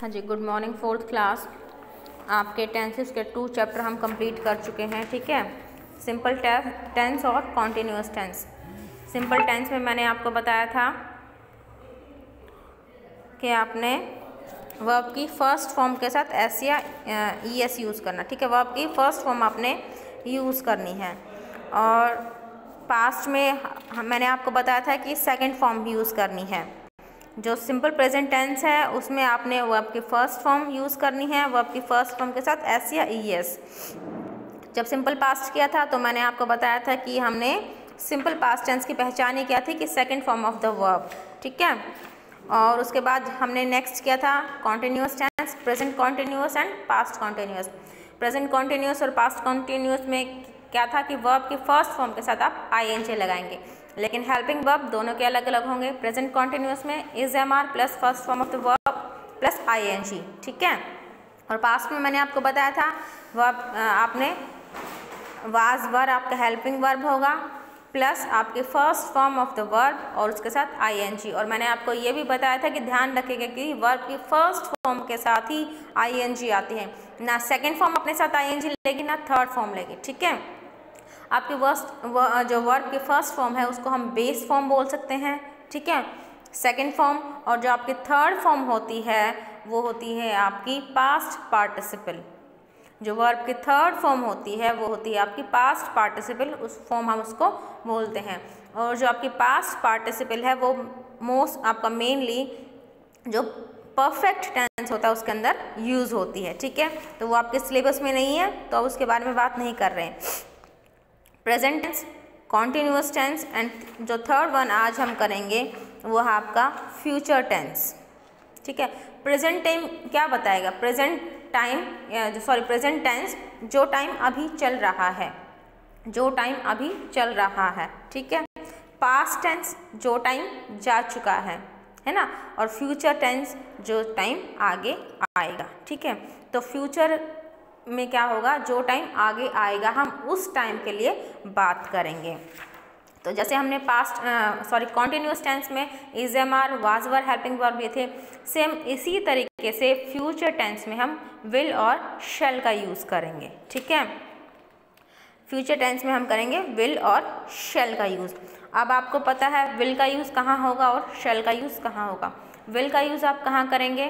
हाँ जी, good morning fourth class. आपके tenses के 2 चैप्टर हम कंप्लीट कर चुके हैं। ठीक है, सिंपल टेंस और कॉन्टिन्यूअस टेंस। सिंपल टेंस में मैंने आपको बताया था कि आपने वर्ब की फर्स्ट फॉर्म के साथ एस या ईएस यूज़ करना। ठीक है, वर्ब की फर्स्ट फॉर्म आपने यूज़ करनी है। और पास्ट में मैंने आपको बताया था कि सेकंड फॉर्म यूज़ करनी है। जो सिंपल प्रेजेंट टेंस है उसमें आपने वर्ब की फर्स्ट फॉर्म यूज़ करनी है, वर्ब की फर्स्ट फॉर्म के साथ एस या ईएस। जब सिंपल पास्ट किया था तो मैंने आपको बताया था कि हमने सिंपल पास्ट टेंस की पहचान ही क्या थी कि second form of the verb. ठीक है, और उसके बाद हमने नेक्स्ट किया था continuous tense, present continuous and past continuous. Present continuous और पास्ट कॉन्टिन्यूअस में क्या था कि वर्ब की फर्स्ट फॉर्म के साथ आप आईएनजी लगाएंगे, लेकिन हेल्पिंग वर्ब दोनों के अलग अलग होंगे। प्रेजेंट कॉन्टिन्यूअस में is am are plus first form of the verb plus ING. ठीक है, और पास्ट में मैंने आपको बताया था वर्ब आपने वाज वर आपका हेल्पिंग वर्ब होगा प्लस आपके first form of the verb और उसके साथ आईएनजी। और मैंने आपको ये भी बताया था कि ध्यान रखिएगा कि वर्ब की फर्स्ट फॉर्म के साथ ही आईएनजी आती है, ना सेकंड फॉर्म अपने साथ आईएनजी लेगी ना थर्ड फॉर्म लेगी। ठीक है, आपकी जो वर्ब की फर्स्ट फॉर्म है उसको हम बेस फॉर्म बोल सकते हैं। ठीक है, सेकंड फॉर्म, और जो आपकी थर्ड फॉर्म होती है वो होती है आपकी पास्ट पार्टिसिपल। जो वर्ब की थर्ड फॉर्म होती है वो होती है आपकी पास्ट पार्टिसिपल, उस फॉर्म हम उसको बोलते हैं। और जो आपकी पास्ट पार्टिसिपल है वो मोस्ट आपका मेनली जो परफेक्ट टेंस होता है उसके अंदर यूज़ होती है। ठीक है, तो वो आपके सिलेबस में नहीं है तो अब उसके बारे में बात नहीं कर रहे हैं। Present tense, continuous tense and जो थर्ड वन आज हम करेंगे वो है आपका फ्यूचर टेंस। ठीक है, प्रेजेंट टाइम क्या बताएगा? प्रेजेंट टेंस जो टाइम अभी चल रहा है, जो टाइम अभी चल रहा है। ठीक है, पास्ट टेंस जो टाइम जा चुका है ना, और फ्यूचर टेंस जो टाइम आगे आएगा। ठीक है, तो फ्यूचर में क्या होगा? जो टाइम आगे आएगा हम उस टाइम के लिए बात करेंगे। तो जैसे हमने कॉन्टिन्यूअस टेंस में is am are was were helping verb ये थे, सेम इसी तरीके से फ्यूचर टेंस में हम विल और शैल का यूज़ करेंगे। ठीक है, फ्यूचर टेंस में हम करेंगे विल और शैल का यूज़। अब आपको पता है विल का यूज़ कहाँ होगा और शैल का यूज़ कहाँ होगा। विल का यूज़ आप कहाँ करेंगे?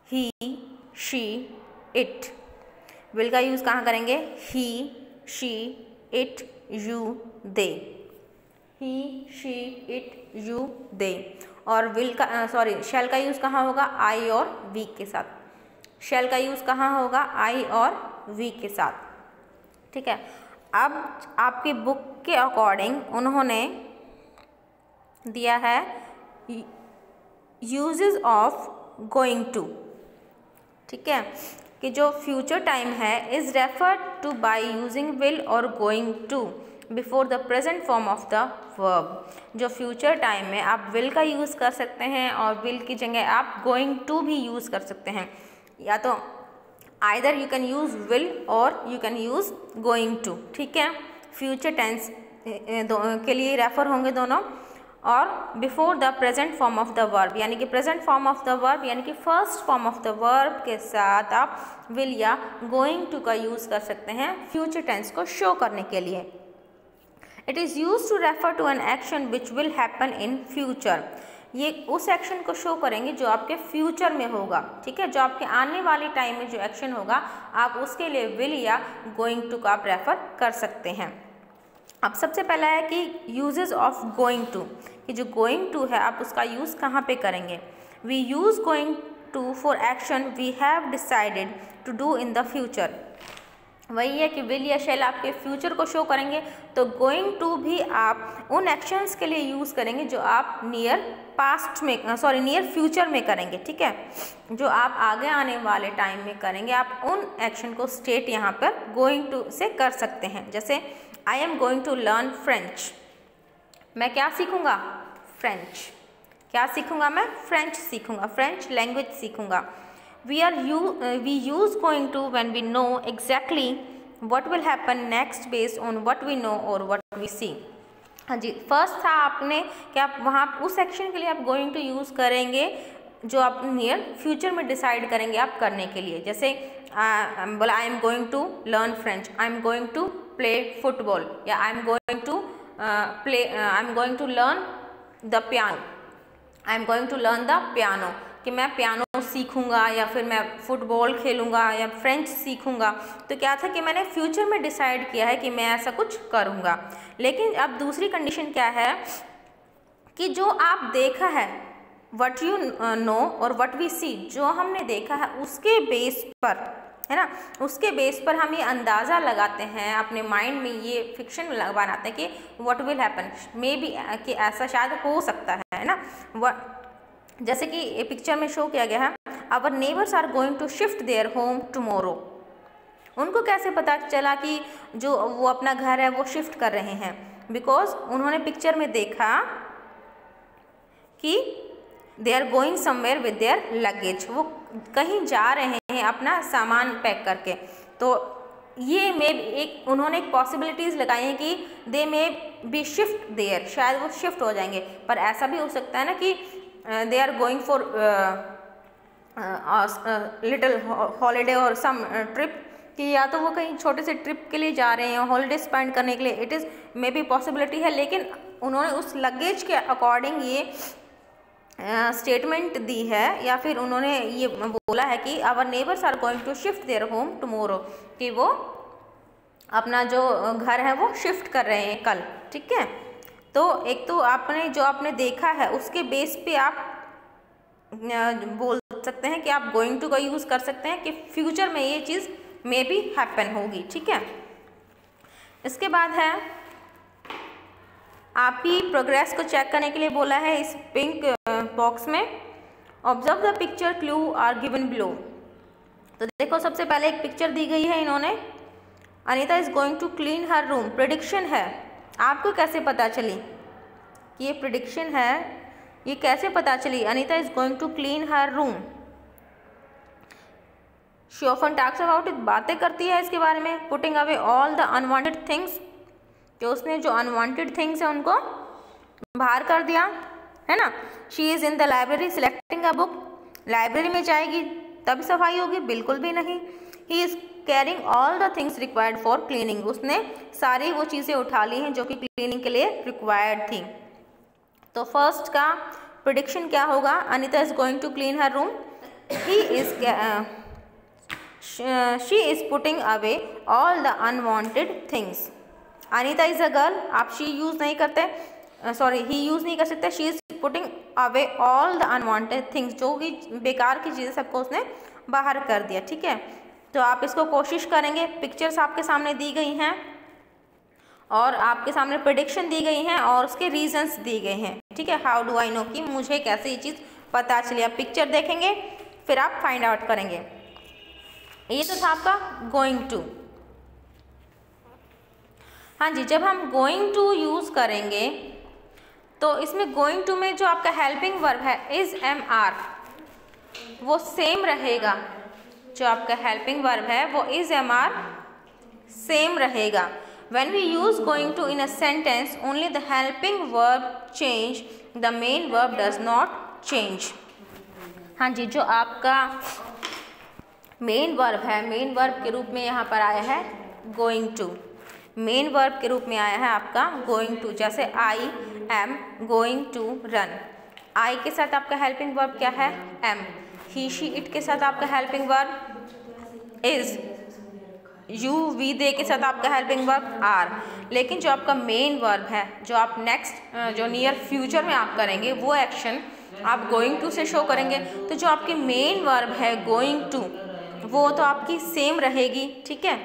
He, she, it. विल का यूज़ कहाँ करेंगे? He, she, it, you, they. He, she, it, you, they. और शैल का यूज़ कहाँ होगा? आई और वी के साथ। शैल का यूज़ कहाँ होगा? आई और वी के साथ। ठीक है, अब आपकी बुक के अकॉर्डिंग उन्होंने दिया है यूजेस ऑफ गोइंग टू। ठीक है, कि जो फ्यूचर टाइम है is referred to by using will or going to before the present form of the verb. जो फ्यूचर टाइम में आप विल का यूज़ कर सकते हैं और विल की जगह आप गोइंग टू भी यूज़ कर सकते हैं, या तो either you can use will or you can use going to. ठीक है, फ्यूचर टेंस के लिए रेफर होंगे दोनों, और before the present form of the verb, यानी कि present form of the verb यानी कि first form of the verb के साथ आप विल या गोइंग टू का यूज़ कर सकते हैं फ्यूचर टेंस को शो करने के लिए। It is use to refer to an action which will happen in future. ये उस एक्शन को शो करेंगे जो आपके फ्यूचर में होगा। ठीक है, जो आपके आने वाले टाइम में जो एक्शन होगा आप उसके लिए विल या गोइंग टू का आप रेफर कर सकते हैं। अब सबसे पहला है कि यूजेस ऑफ गोइंग टू, कि जो गोइंग टू है आप उसका यूज़ कहाँ पे करेंगे? We use going to for action we have decided to do in the future. वही है कि विल या शैल आपके फ्यूचर को शो करेंगे, तो गोइंग टू भी आप उन एक्शंस के लिए यूज़ करेंगे जो आप नियर फ्यूचर में करेंगे। ठीक है, जो आप आगे आने वाले टाइम में करेंगे आप उन एक्शन को स्टेट यहाँ पर गोइंग टू से कर सकते हैं। जैसे I am going to learn French. मैं क्या सीखूँगा? फ्रेंच। क्या सीखूँगा? मैं फ्रेंच सीखूँगा, फ्रेंच लैंग्वेज सीखूँगा। we use going to when we know exactly what will happen next based on what we know or what we see। हाँ जी, first था आपने कि आप वहाँ उस एक्शन के लिए आप गोइंग टू यूज़ करेंगे जो आप नियर फ्यूचर में डिसाइड करेंगे आप करने के लिए। जैसे बोला I am going to learn French, I am going to play football, या I am going to learn the piano, I am going to learn the piano, कि मैं पियानो सीखूंगा या फिर मैं फुटबॉल खेलूंगा या फ्रेंच सीखूंगा। तो क्या था कि मैंने फ्यूचर में डिसाइड किया है कि मैं ऐसा कुछ करूंगा। लेकिन अब दूसरी कंडीशन क्या है कि जो आप देखा है, वट यू नो और वट वी सी, जो हमने देखा है उसके बेस पर, है ना, उसके बेस पर हम ये अंदाज़ा लगाते हैं, अपने माइंड में ये फिक्शन बनाते हैं कि what will happen, may be कि ऐसा शायद हो सकता है ना। जैसे कि पिक्चर में शो किया गया है, our neighbours are going to shift their home tomorrow. उनको कैसे पता चला कि जो वो अपना घर है वो शिफ्ट कर रहे हैं? बिकॉज उन्होंने पिक्चर में देखा कि they are going somewhere with their luggage, वो कहीं जा रहे हैं अपना सामान पैक करके। तो ये मे एक उन्होंने एक पॉसिबिलिटीज़ लगाई हैं कि दे मे बी शिफ्ट देयर, शायद वो शिफ्ट हो जाएंगे। पर ऐसा भी हो सकता है ना कि they are going for little holiday और सम ट्रिप, कि या तो वो कहीं छोटे से ट्रिप के लिए जा रहे हैं, हॉलीडे स्पेंड करने के लिए, it is may be possibility है। लेकिन उन्होंने उस लगेज के अकॉर्डिंग ये स्टेटमेंट दी है, या फिर उन्होंने ये बोला है कि our neighbours are going to shift their home tomorrow, कि वो अपना जो घर है वो शिफ्ट कर रहे हैं कल। ठीक है, तो एक तो आपने जो आपने देखा है उसके बेस पे आप बोल सकते हैं कि आप गोइंग टू का यूज़ कर सकते हैं कि फ्यूचर में ये चीज़ मे बी हैपन होगी। ठीक है, इसके बाद है आपकी प्रोग्रेस को चेक करने के लिए बोला है इस पिंक बॉक्स में, observe the picture clue are given below. तो देखो सबसे पहले एक पिक्चर दी गई है इन्होंने, Anita is going to clean her room, prediction है। आपको कैसे पता चली कि ये प्रेडिक्शन है, ये कैसे पता चली? Anita is going to clean her room, she often talks about it, बातें करती है इसके बारे में। Putting away all the unwanted things, कि उसने जो अनवांटेड थिंग्स है उनको बाहर कर दिया, है ना। She is in the library selecting a book, library में जाएगी तब सफाई होगी? बिल्कुल भी नहीं। He is carrying all the things required for cleaning, उसने सारी वो चीज़ें उठा ली हैं जो कि क्लीनिंग के लिए रिक्वायर्ड थी। तो फर्स्ट का प्रेडिक्शन क्या होगा? Anita is going to clean her room, she is putting away all the unwanted things. Anita is a girl, आप शी यूज़ नहीं करते, सॉरी ही यूज़ नहीं कर सकते। She is putting away all the unwanted things, जो भी बेकार की चीज़ें सबको उसने बाहर कर दिया। ठीक है, तो आप इसको कोशिश करेंगे। पिक्चर्स आपके सामने दी गई हैं और आपके सामने प्रेडिक्शन दी गई हैं और उसके रीजंस दिए गए हैं। ठीक है, हाउ डू आई नो, कि मुझे कैसे ये चीज़ पता चली। आप पिक्चर देखेंगे फिर आप फाइंड आउट करेंगे। ये तो था आपका गोइंग टू। हाँ जी, जब हम गोइंग टू यूज़ करेंगे तो इसमें गोइंग टू में जो आपका हेल्पिंग वर्ब है इज़ एम आर, वो सेम रहेगा। जो आपका हेल्पिंग वर्ब है वो इज़ एम आर सेम रहेगा। When we use going to in a sentence, only the helping verb change, the main verb does not change. हाँ जी, जो आपका मेन वर्ब है, मेन वर्ब के रूप में यहाँ पर आया है going to, मेन वर्ब के रूप में आया है आपका going to। जैसे I am going to run, I के साथ आपका हेल्पिंग वर्ब क्या है? am। he she it के साथ आपका helping verb is। You we they के साथ आपका हेल्पिंग वर्ब आर। लेकिन जो आपका मेन वर्ब है, जो आप नेक्स्ट जो नियर फ्यूचर में आप करेंगे वो एक्शन आप गोइंग टू से शो करेंगे। तो जो आपकी मेन वर्ब है गोइंग टू वो तो आपकी सेम रहेगी। ठीक है,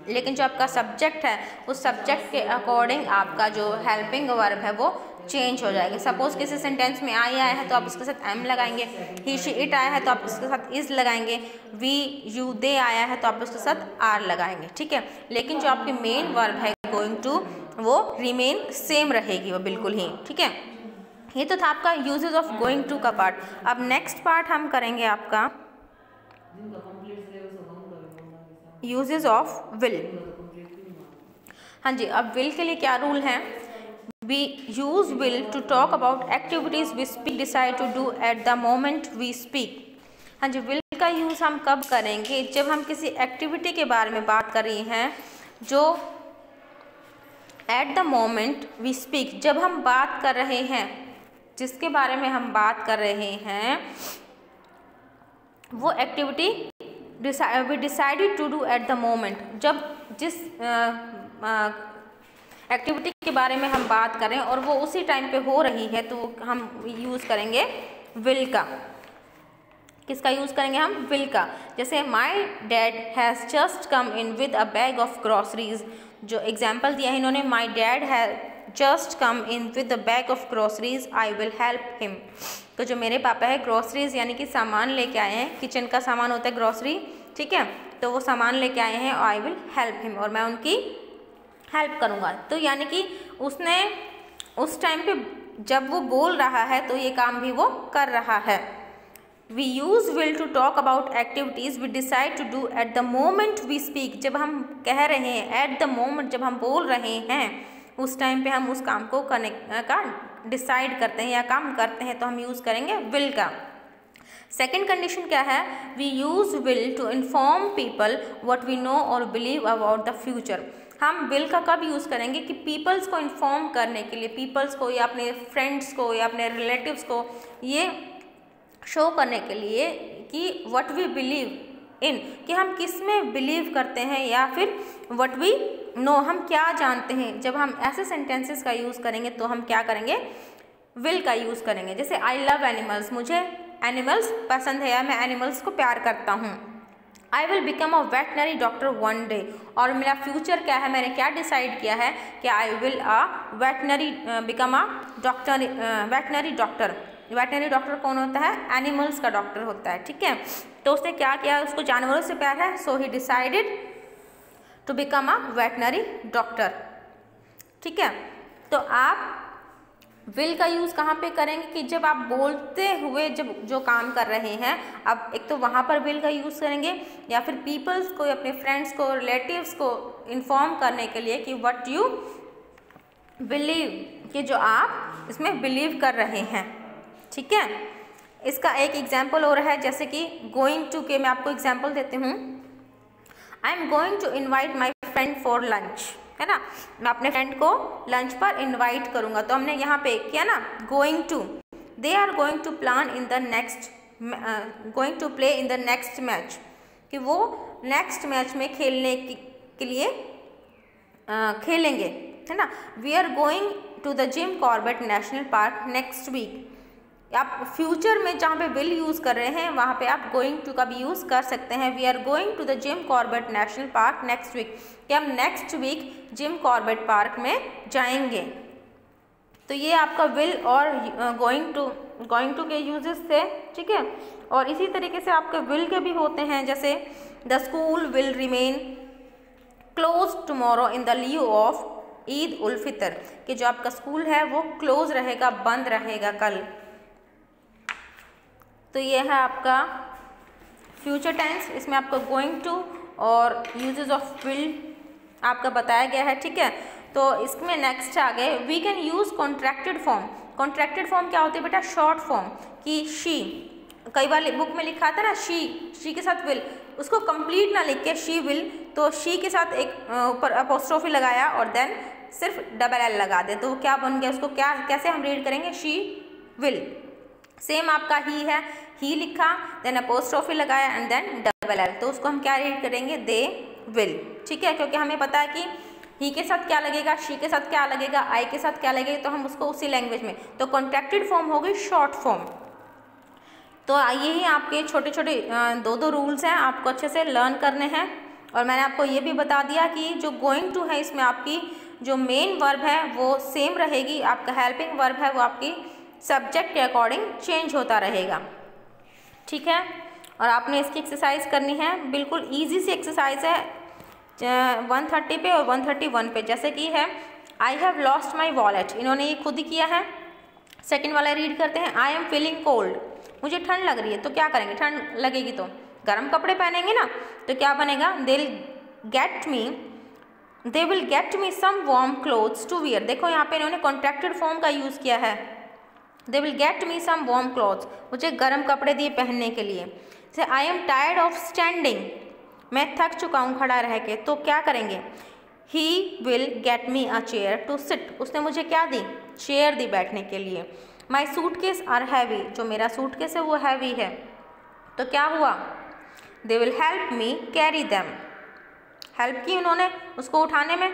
लेकिन जो आपका सब्जेक्ट है उस सब्जेक्ट के अकॉर्डिंग आपका जो हेल्पिंग वर्ब है वो चेंज हो जाएगा। सपोज किसी सेंटेंस में आई आया है तो आप उसके साथ एम लगाएंगे, ही शी इट आया है तो आप उसके साथ इज़ लगाएंगे, वी यू दे आया है तो आप उसके साथ आर लगाएंगे। ठीक है, लेकिन जो आपकी मेन वर्ब है गोइंग टू वो रिमेन सेम रहेगी, वो बिल्कुल ही। ठीक है, ये तो था आपका यूजेज ऑफ गोइंग टू का पार्ट। अब नेक्स्ट पार्ट हम करेंगे आपका यूजेज ऑफ विल। हाँ जी, अब विल के लिए क्या रूल है? We use will to talk about activities we decide to do at the moment we speak. हाँ जी, will का यूज़ हम कब करेंगे? जब हम किसी एक्टिविटी के बारे में बात कर रही हैं जो at the moment we speak, जब हम बात कर रहे हैं, जिसके बारे में हम बात कर रहे हैं, वो activity we decided to do at the moment. जब जिस एक्टिविटी के बारे में हम बात करें और वो उसी टाइम पे हो रही है तो हम यूज़ करेंगे विल का। किसका यूज़ करेंगे हम? विल का। जैसे my dad has just come in with a bag of groceries, जो एग्जाम्पल दिया है इन्होंने, my dad has just come in with a bag of groceries, I will help him. तो जो मेरे पापा है ग्रॉसरीज यानी कि सामान लेके आए हैं, किचन का सामान होता है ग्रॉसरी, ठीक है, तो वो सामान लेके आए हैं, आई विल हेल्प हिम, और मैं उनकी हेल्प करूँगा। तो यानी कि उसने उस टाइम पे जब वो बोल रहा है तो ये काम भी वो कर रहा है। We use will to talk about activities we decide to do at the moment we speak, जब हम कह रहे हैं, एट द मोमेंट जब हम बोल रहे हैं उस टाइम पे हम उस काम को डिसाइड करते हैं या काम करते हैं तो हम यूज़ करेंगे विल का। सेकेंड कंडीशन क्या है? We use will to inform people what we know और बिलीव अबाउट द फ्यूचर। हम विल का कब यूज़ करेंगे? कि पीपल्स को इन्फॉर्म करने के लिए, पीपल्स को या अपने फ्रेंड्स को या अपने रिलेटिव्स को ये शो करने के लिए कि व्हाट वी बिलीव इन, कि हम किस में बिलीव करते हैं, या फिर व्हाट वी नो, हम क्या जानते हैं। जब हम ऐसे सेंटेंसेस का यूज़ करेंगे तो हम क्या करेंगे? विल का यूज़ करेंगे। जैसे आई लव एनिमल्स, मुझे एनिमल्स पसंद है या मैं एनिमल्स को प्यार करता हूँ। I will become a veterinary doctor one day, और मेरा फ्यूचर क्या है, मैंने क्या डिसाइड किया है कि I will become a doctor, veterinary doctor. Veterinary doctor कौन होता है? एनिमल्स का डॉक्टर होता है, ठीक है। तो उसने क्या किया? उसको जानवरों से प्यार है, so he decided to become a veterinary doctor, ठीक है। तो आप विल का यूज़ कहाँ पे करेंगे? कि जब आप बोलते हुए जब जो काम कर रहे हैं, अब एक तो वहाँ पर विल का यूज़ करेंगे, या फिर पीपल्स को, अपने फ्रेंड्स को, रिलेटिव्स को इन्फॉर्म करने के लिए कि व्हाट यू बिलीव, कि जो आप इसमें बिलीव कर रहे हैं, ठीक है। इसका एक एग्जाम्पल और है, जैसे कि गोइंग टू के मैं आपको एग्जाम्पल देती हूँ। I am going to invite my friend for lunch, है ना, मैं अपने फ्रेंड को लंच पर इनवाइट करूँगा। तो हमने यहाँ पे किया ना going to, they are going to plan in the next, going to play in the next match, कि वो नेक्स्ट मैच में खेलने के लिए खेलेंगे, है ना। We are going to the Jim Corbett National Park next week. आप फ्यूचर में जहाँ पे विल यूज़ कर रहे हैं वहाँ पे आप गोइंग टू का भी यूज़ कर सकते हैं। We are going to the Jim Corbett National Park next week, कि हम next week Jim Corbett park में जाएंगे। तो ये आपका विल और गोइंग टू के यूजेस थे, ठीक है। और इसी तरीके से आपके विल के भी होते हैं, जैसे the school will remain close tomorrow in the leave of Eid ul Fitr, कि जो आपका स्कूल है वो क्लोज रहेगा, बंद रहेगा कल। तो ये है आपका फ्यूचर टेंस, इसमें आपको गोइंग टू और यूजेस ऑफ विल आपका बताया गया है, ठीक है। तो इसमें नेक्स्ट आ गए, we can use contracted form. Contracted form क्या होती है बेटा? शॉर्ट फॉर्म, कि शी, कई बार बुक में लिखा था ना शी के साथ विल, उसको कंप्लीट ना लिख के शी विल, तो शी के साथ एक ऊपर अपोस्ट्रोफी लगाया और देन सिर्फ डबल एल लगा दे, तो क्या बन गया? उसको क्या कैसे हम रीड करेंगे? She will. सेम आपका ही है, ही लिखा देन अपोस्ट्रोफी लगाया एंड देन डबल एल, तो उसको हम क्या रीड करेंगे? दे विल, ठीक है। क्योंकि हमें पता है कि ही के साथ क्या लगेगा, शी के साथ क्या लगेगा, आई के साथ क्या लगेगा, तो हम उसको उसी लैंग्वेज में, तो कॉन्ट्रैक्टेड फॉर्म हो गई शॉर्ट फॉर्म। तो यही आपके छोटे छोटे दो रूल्स हैं, आपको अच्छे से लर्न करने हैं। और मैंने आपको ये भी बता दिया कि जो गोइंग टू है इसमें आपकी जो मेन वर्ब है वो सेम रहेगी, आपका हेल्पिंग वर्ब है वो आपकी सब्जेक्ट के अकॉर्डिंग चेंज होता रहेगा, ठीक है। और आपने इसकी एक्सरसाइज करनी है, बिल्कुल ईजी सी एक्सरसाइज है, 130 पे और 131 पे। जैसे कि है I have lost my wallet, इन्होंने ये खुद ही किया है। सेकंड वाला रीड करते हैं, आई एम फीलिंग कोल्ड, मुझे ठंड लग रही है, तो क्या करेंगे? ठंड लगेगी तो गर्म कपड़े पहनेंगे ना, तो क्या बनेगा? They will get me they will get me some warm clothes to wear. देखो यहाँ पे इन्होंने कॉन्ट्रैक्टेड फॉर्म का यूज़ किया है। They will get me some warm clothes, मुझे गर्म कपड़े दिए पहनने के लिए। Say I am tired of standing, मैं थक चुका हूँ खड़ा रह के, तो क्या करेंगे? He will get me a chair to sit, उसने मुझे क्या दी? चेयर दी बैठने के लिए। माई सूटकेस आर हैवी, जो मेरा सूटकेस है वो हैवी है, तो क्या हुआ? They will help me carry them, help की उन्होंने उसको उठाने में।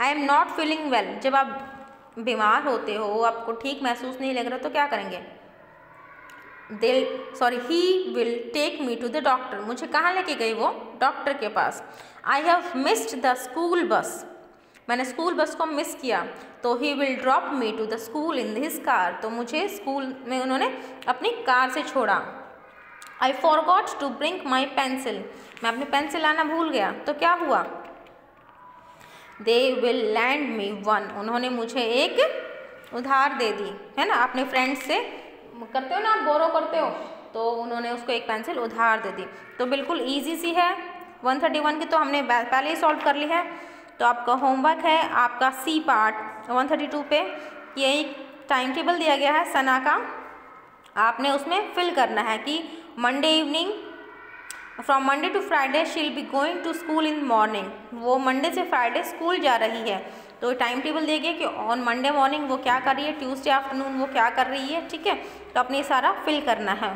I am not feeling well, जब आप बीमार होते हो, आपको ठीक महसूस नहीं लग रहा, तो क्या करेंगे? He will take me to the doctor, मुझे कहाँ लेके गई वो? डॉक्टर के पास। I have missed the school bus, मैंने स्कूल बस को मिस किया, तो he will drop me to the school in his car, तो मुझे स्कूल में उन्होंने अपनी कार से छोड़ा। I forgot to bring my pencil, मैं अपनी पेंसिल लाना भूल गया, तो क्या हुआ? They will land me one, उन्होंने मुझे एक उधार दे दी, है ना, अपने फ्रेंड्स से करते हो ना, आप बोरो करते हो, तो उन्होंने उसको एक पेंसिल उधार दे दी। तो बिल्कुल इजी सी है। 131 की तो हमने पहले ही सॉल्व कर ली है। तो आपका होमवर्क है आपका सी पार्ट 132 पे, यही टाइम टेबल दिया गया है सना का, आपने उसमें फिल करना है कि Monday evening from Monday to Friday she will be going to school in morning, वो मंडे से फ्राइडे स्कूल जा रही है। तो टाइम टेबल दिया गया कि ऑन मंडे मॉर्निंग वो क्या कर रही है, ट्यूसडे आफ्टरनून वो क्या कर रही है, ठीक है। तो अपने सारा फिल करना है।